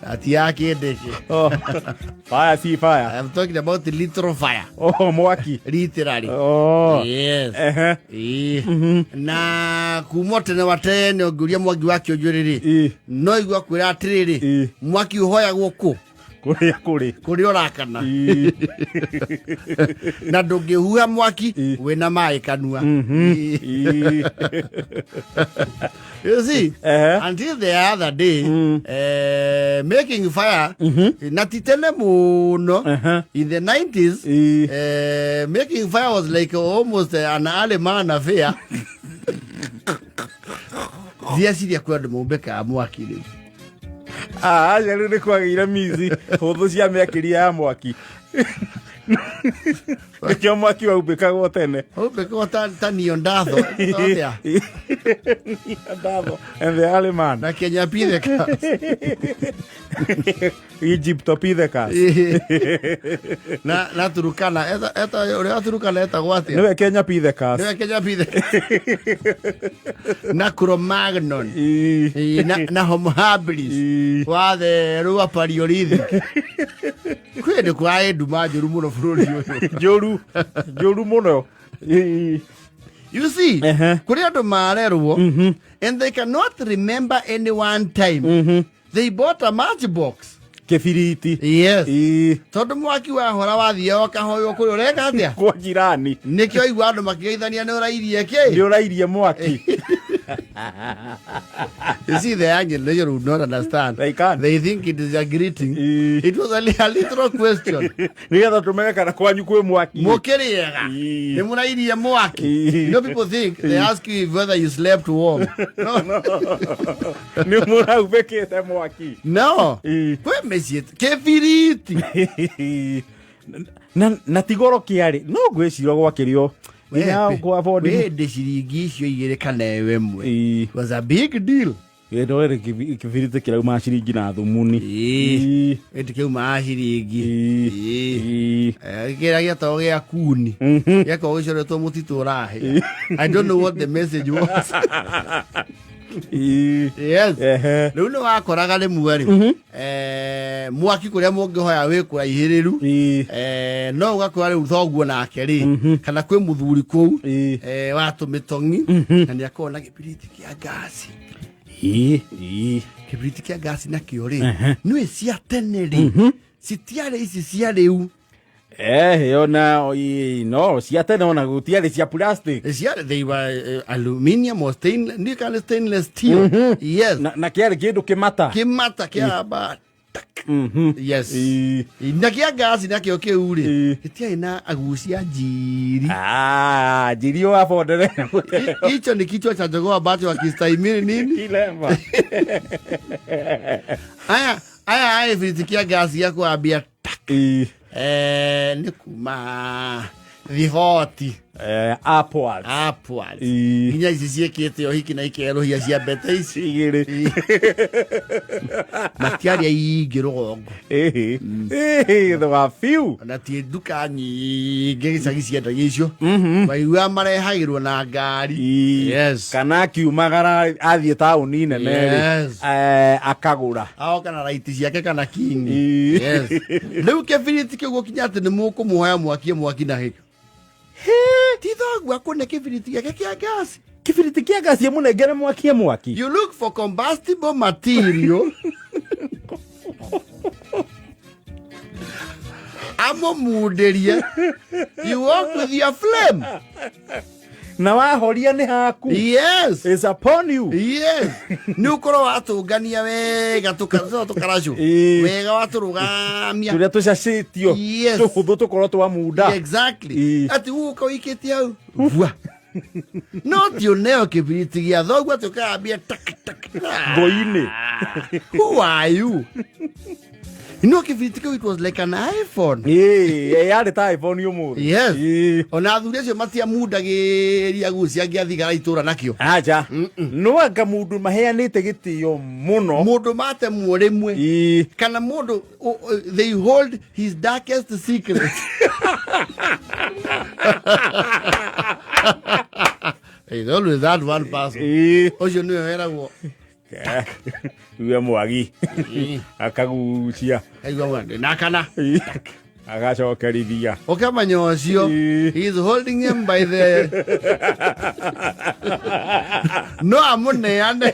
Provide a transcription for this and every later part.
Atiake deke. Oh. Fire, see fire. I'm talking about the literal fire. Oh, mwaki. Literally. Oh. Yes. Na kumote na watene oguria mwaki wake ojuriri. No igwa kwira atiriri. Mwaki uhoya guku. Kuri orakana. Na ndungihuha mwaki wina mai kanua. You see, until the other day, making fire, natitene muno, in the 90s, making fire was like almost an Aleman affair. Ziasiria kwa ndumubeka mwaki ni. Jalo ni kwa gira mizi, hodho cia mekiria ya mwaki. Kyo mwaki wa ubeka gotene. Ubeka gota niondatho. Niondatho. And the Aleman. Na Kenya Pithekas. Egypt Pithekas. Na Turukana. Eta Turukana eta gwati. Niwe Kenya Pithekas. Niwe Kenya Pithekas. Na Cro-Magnon. Na Homo habilis. Wathe rua paleolithic. Kwende kwa eduma joru muno fururi yoyo. Joru muno. You see, kuri andu marerwo and they cannot remember any one time. They bought a matchbox. Kefiriti. Yes. Tondu mwaki wa hora wathie okahoyo kuri ureka atia? Kwa jirani. Nikyo igwa andu makigeithania ni urairie ki? Ni urairie mwaki. You see, the young generation would not understand. They can't. They think it is a greeting. It was a little question. Nigetha tumeka kana kwanyu kwe mwaki. Mukiriega. Ni murairie mwaki. You know, people think they ask you whether you slept warm. No. Ni muraubekete mwaki. No. Kwe mesiet kefiriti. Na tigoro kiari. No gwecirwo gwakirio. We ciringi icio igire kana wemwe. It was a big deal. Ndo kifirite kila uma ciringi na thumuni. Kiuma ciringi. Kira giato gia kuni. Yako gicoretwo mutitu rahe. I don't know what the message was. Yes. Riu ni wakoraga rimwe ri mwaki kuria mungihoya wi kuraihiriru no ugakora riu thoguo nake ri kana kwi muthuri kou wa tumitongi na ni akona gibiriti kia gasi gibiriti kia gasi na kio ri ni cia tene ri citiare ici cia riu no, siate no na gutiare cia plastic. They were aluminium or stainless steel. Yes. Na kiari kindu kimata. Kimata kia ba. Yes. Na kia gas na kio kiuri. Kitia ina agucia jiri. Jiri wa fodere. Hicho ni kichwa cha jogoo ambacho hakistahimili nini? Kilemba. Aya vilitikia gas yako abia tak. Ni kuma vihoti upwards nginya ici ciekete o hiki na ikero hia cia bete ici igiri matiaria ingi rugongo the few na ti duka nyingi gicagi ciendagia icio maigua marehagirwo na ngari kana kiumagara athie tauni nene akagura aoka na raiti ciake kana kingi riu kebiriti kiguo kinya ati ni mukumuhoya mwaki na hika tithogu akone kibiriti yake kia gas. Kibiriti kia gas ya munengere mwaki. You look for combustible material. Amo muderia. You work with your flame. Na wahoria ni haku. Yes. It's upon you. Yes. Ni ukoro watugania wega tukaracu. Wega waturugamia. Turia tucacitio. Tuhuthu tukoro twa muda. Exactly. Ati uko wikiti au. Vua. No tioneo kibiriti gia thogu atukambia tak. Boine. Who are you? You know, it was like an iPhone. Yari ta iPhone yumu. Yes. Ona thuri cio matia mundagiria gucia ngiathigara itura nakio. Aja. No anga mundu maheanite gitio muno. Mundu mate murimwe. Kana mundu they hold his darkest secret. It's always that one person. Ojo ni era wo. Uwe mwagi. Akagucia. Aigua na kana. Agacokerithia. Ukamanya ucio. He's holding him by the no amuneane.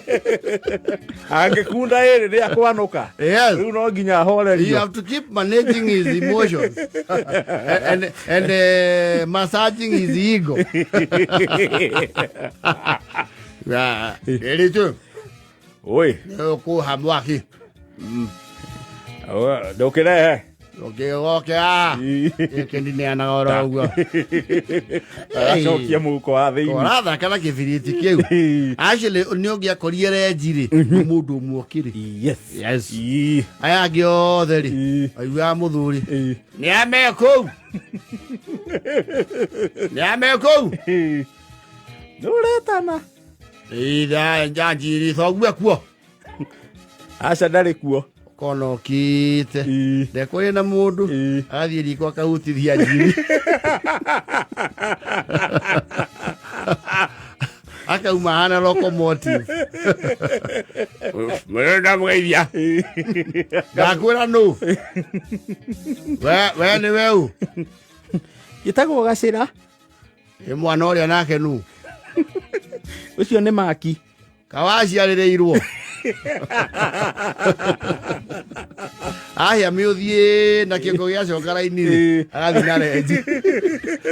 Angekunda iri ria kwanuka. Yes. Riu no nginya horerio. You have to keep managing his emotions and massaging his ego. Yeah. Eri tu. Oi. Ko hamwaki. Ndokire. Okay. Kendi ne anagora ugo. Acokia muko wa thiini. Koratha kana kibiriti kiu. Actually ni ongia koriere njiri mundu muokiri. Yes. Aya ngio theri. Aigua muthuri. Ni ameko. Ni ameko. Nuretana. Ida njiri thogwe kuo. Aca ndari kuo. Kono kite ndekore na mundu athie riko akahutithia njiri akauma hana locomotive mwenda mweithia ndakwira no we ni weu gitagwo Gacira mwana uria nake nu ucio ni Maki kawaciarĩrĩirwo ahia miuthie na kiongo gia coka raini agathi na renji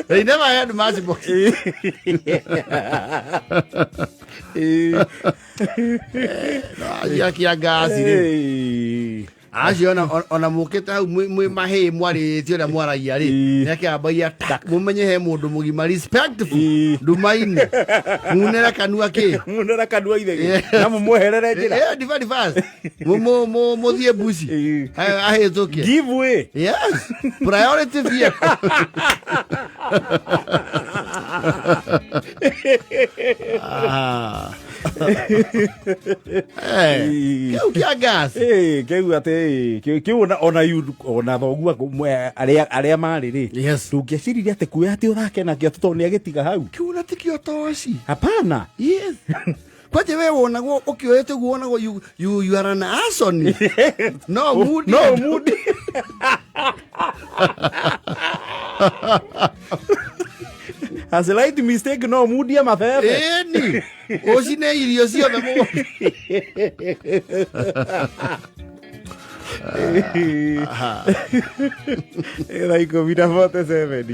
they never had much box ya kia gasi ri acio ona mukite hau mwi mahi mwarĩtie ũrĩa mwaragia rĩ nĩake ambagia mumenye he mũndũ mũgima respectful ndumaini munera kanua ithe na mumweherere njĩra very fast muthie buci ahĩtũkie give way. Yes, priority vehicle. Kia gas kiu ati kiu ona thogua aria mari ri tungĩciririe ati kuoya ati uthake nakio tondũ nĩ agĩtiga hau kiu na tikio toci hapana. Yes. Kwaje wewe wonagwo ukioete guonagwo you are an asshole. No mood. As a light mistake no mood ya mafefe. Ni. Ocine irio ciothe mu. Era 47.